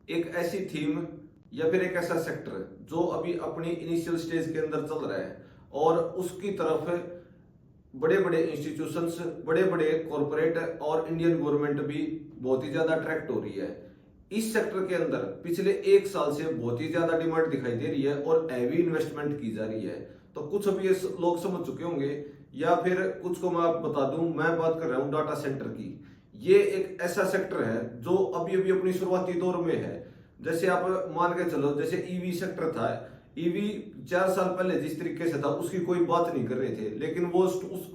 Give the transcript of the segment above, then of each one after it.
एक ऐसी थीम या फिर एक ऐसा सेक्टर जो अभी अपनी इनिशियल स्टेज के अंदर चल रहा है और उसकी तरफ बड़े बड़े इंस्टीट्यूशंस, बड़े बड़े कॉरपोरेट और इंडियन गवर्नमेंट भी बहुत ही ज्यादा अट्रैक्ट हो रही है। इस सेक्टर के अंदर पिछले एक साल से बहुत ही ज्यादा डिमांड दिखाई दे रही है और हैवी इन्वेस्टमेंट की जा रही है। तो कुछ अभी ये लोग समझ चुके होंगे या फिर कुछ को मैं आप बता दूं, मैं बात कर रहा हूं डाटा सेंटर की। ये एक ऐसा सेक्टर है जो अभी अभी अपनी शुरुआती दौर में है। जैसे आप मान के चलो, जैसे ईवी सेक्टर था, ईवी 4 साल पहले जिस तरीके से था उसकी कोई बात नहीं कर रहे थे, लेकिन वो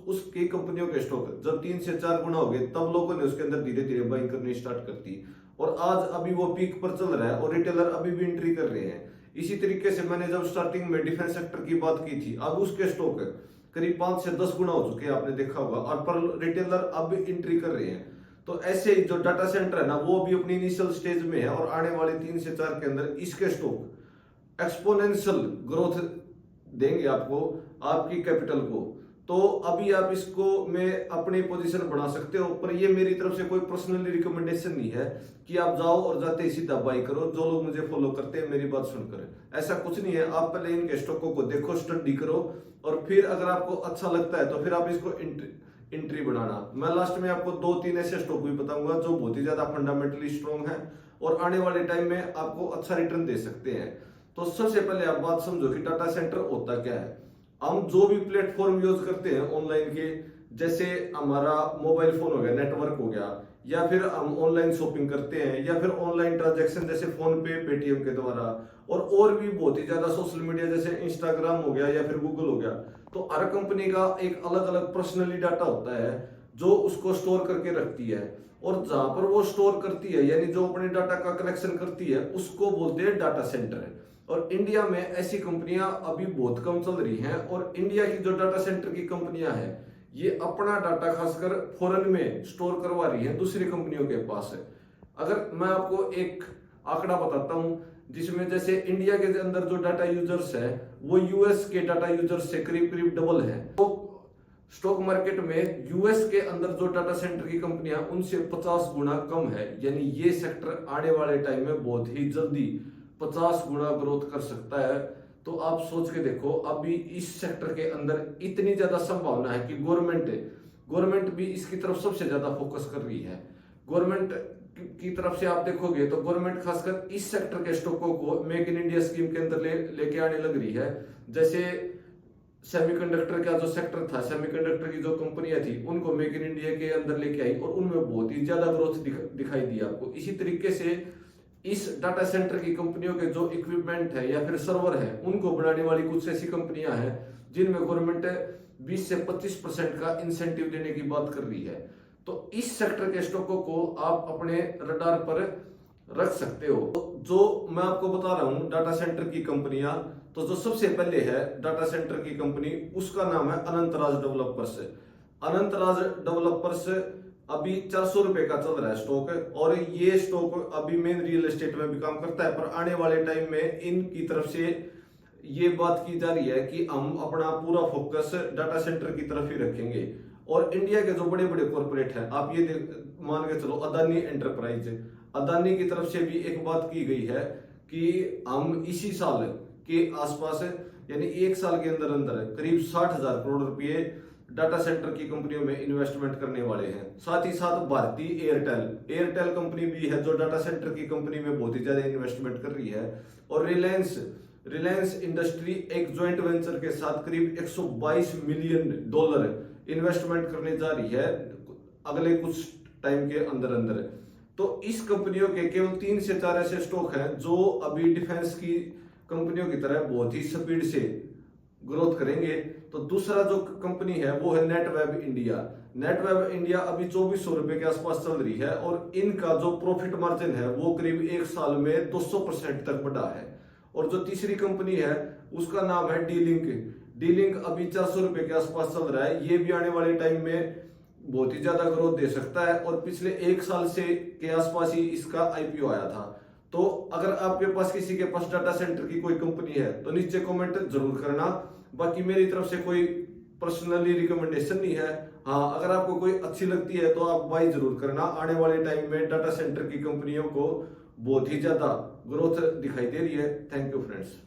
उसकी कंपनियों के स्टॉक जब 3 से 4 गुना हो गए तब लोगों ने उसके अंदर धीरे धीरे बाइंग करनी स्टार्ट कर दी और आज अभी वो पीक पर चल रहा है और रिटेलर अभी भी एंट्री कर रहे हैं। इसी तरीके से मैंने जब स्टार्टिंग में डिफेंस सेक्टर की बात की थी, अब उसके स्टॉक करीब 5 से 10 गुना हो चुके हैं, आपने देखा होगा, और पर रिटेलर अब एंट्री कर रहे हैं। तो ऐसे ही जो डाटा सेंटर है ना, वो भी अपनी इनिशियल स्टेज में है और आने वाले 3 से 4 के अंदर इसके स्टॉक एक्सपोनेंशियल ग्रोथ देंगे आपको, आपकी कैपिटल को। तो अभी आप इसको में अपनी पोजीशन बढ़ा सकते हो, पर ये मेरी तरफ से कोई पर्सनली रिकमेंडेशन नहीं है कि आप जाओ और जाते ही सीधा बाई करो। जो लोग मुझे फॉलो करते हैं मेरी बात सुनकर, ऐसा कुछ नहीं है। आप पहले इनके स्टॉकों को देखो, स्टडी करो और फिर अगर आपको अच्छा लगता है तो फिर आप इसको एंट्री बनाना। मैं लास्ट में आपको 2-3 ऐसे स्टॉक भी बताऊंगा जो बहुत ही ज्यादा फंडामेंटली स्ट्रॉन्ग है और आने वाले टाइम में आपको अच्छा रिटर्न दे सकते हैं। तो सबसे पहले आप बात समझो कि डाटा सेंटर होता क्या है। हम जो भी प्लेटफॉर्म यूज करते हैं ऑनलाइन के, जैसे हमारा मोबाइल फोन हो गया, नेटवर्क हो गया, या फिर हम ऑनलाइन शॉपिंग करते हैं, या फिर ऑनलाइन ट्रांजैक्शन जैसे फोन पे, पेटीएम के द्वारा, और भी बहुत ही ज्यादा सोशल मीडिया जैसे इंस्टाग्राम हो गया या फिर गूगल हो गया। तो हर कंपनी का एक अलग अलग पर्सनली डाटा होता है जो उसको स्टोर करके रखती है, और जहां पर वो स्टोर करती है यानी जो अपने डाटा का कलेक्शन करती है उसको बोलते हैं डाटा सेंटर। और इंडिया में ऐसी कंपनियां अभी बहुत कम चल रही हैं, और इंडिया की जो डाटा सेंटर की कंपनियां हैं ये अपना डाटा खासकर फॉरेन में स्टोर करवा रही हैं दूसरी कंपनियों के पास है। अगर मैं आपको एक आंकड़ा बताता हूं, जिसमें जैसे इंडिया के अंदर जो डाटा यूजर्स है वो यूएस के डाटा यूजर्स से करीब करीब डबल है। तो स्टॉक मार्केट में यूएस के अंदर जो डाटा सेंटर की कंपनियां उनसे 50 गुना कम है, यानी ये सेक्टर आने वाले टाइम में बहुत ही जल्दी 50 गुना ग्रोथ कर सकता है। तो आप सोच के देखो, अभी इस सेक्टर के अंदर इतनी ज्यादा संभावना है कि गवर्नमेंट भी इसकी तरफ सबसे ज्यादा फोकस कर रही है। गवर्नमेंट की तरफ से आप देखोगे तो गवर्नमेंट खासकर इस सेक्टर के स्टॉकों को मेक इन इंडिया स्कीम के अंदर लेके आने लग रही है। जैसे सेमीकंडक्टर का जो सेक्टर था, सेमीकंडक्टर की जो कंपनियां थी उनको मेक इन इंडिया के अंदर लेके आई और उनमें बहुत ही ज्यादा ग्रोथ दिखाई दी आपको। इसी तरीके से इस डाटा सेंटर की कंपनियों के जो इक्विपमेंट है या फिर सर्वर है उनको बनाने वाली कुछ ऐसी कंपनियां हैं जिनमें गवर्नमेंट 20 से 25% का इंसेंटिव देने की बात कर रही है। तो इस सेक्टर के स्टॉकों को आप अपने रडार पर रख सकते हो। जो मैं आपको बता रहा हूं डाटा सेंटर की कंपनियां, तो जो सबसे पहले है डाटा सेंटर की कंपनी उसका नाम है अनंतराज डेवलपर्स। अनंतराज डेवलपर्स अभी 400 रुपए का चल रहा है स्टॉक, और ये स्टॉक अभी मेन रियल एस्टेट में भी काम करता है, पर आने वाले टाइम में इनकी तरफ से ये बात की जा रही है कि हम अपना पूरा फोकस डाटा सेंटर की तरफ ही रखेंगे। और इंडिया के जो बड़े बड़े कॉर्पोरेट हैं, आप ये मान के चलो अदानी एंटरप्राइज, अदानी की तरफ से भी एक बात की गई है कि हम इसी साल के आसपास यानी एक साल के अंदर अंदर करीब 60,000 करोड़ रुपए डाटा सेंटर की कंपनियों में इन्वेस्टमेंट करने वाले हैं। साथ ही साथ भारतीय एयरटेल कंपनी भी है जो डाटा सेंटर की कंपनी में बहुत ही ज्यादा इन्वेस्टमेंट कर रही है। और रिलायंस इंडस्ट्री एक ज्वाइंट वेंचर के साथ करीब $122 मिलियन इन्वेस्टमेंट करने जा रही है अगले कुछ टाइम के अंदर अंदर। तो इस कंपनियों के केवल 3 से 4 ऐसे स्टॉक हैं जो अभी डिफेंस की कंपनियों की तरह बहुत ही स्पीड से ग्रोथ करेंगे। तो दूसरा जो कंपनी है वो है नेटवेब इंडिया। नेटवेब इंडिया अभी 2400 रुपए के आसपास चल रही है और इनका जो प्रॉफिट मार्जिन है वो करीब एक साल में 200% तक बढ़ा है। और जो तीसरी कंपनी है उसका नाम है डी लिंक अभी 400 रुपए के आसपास चल रहा है। ये भी आने वाले टाइम में बहुत ही ज्यादा ग्रोथ दे सकता है, और पिछले एक साल से के आसपास ही इसका आईपीओ आया था। तो अगर आपके पास किसी के पास डाटा सेंटर की कोई कंपनी है तो नीचे कमेंट जरूर करना। बाकी मेरी तरफ से कोई पर्सनली रिकमेंडेशन नहीं है। हाँ, अगर आपको कोई अच्छी लगती है तो आप बाई जरूर करना। आने वाले टाइम में डाटा सेंटर की कंपनियों को बहुत ही ज्यादा ग्रोथ दिखाई दे रही है। Thank you friends.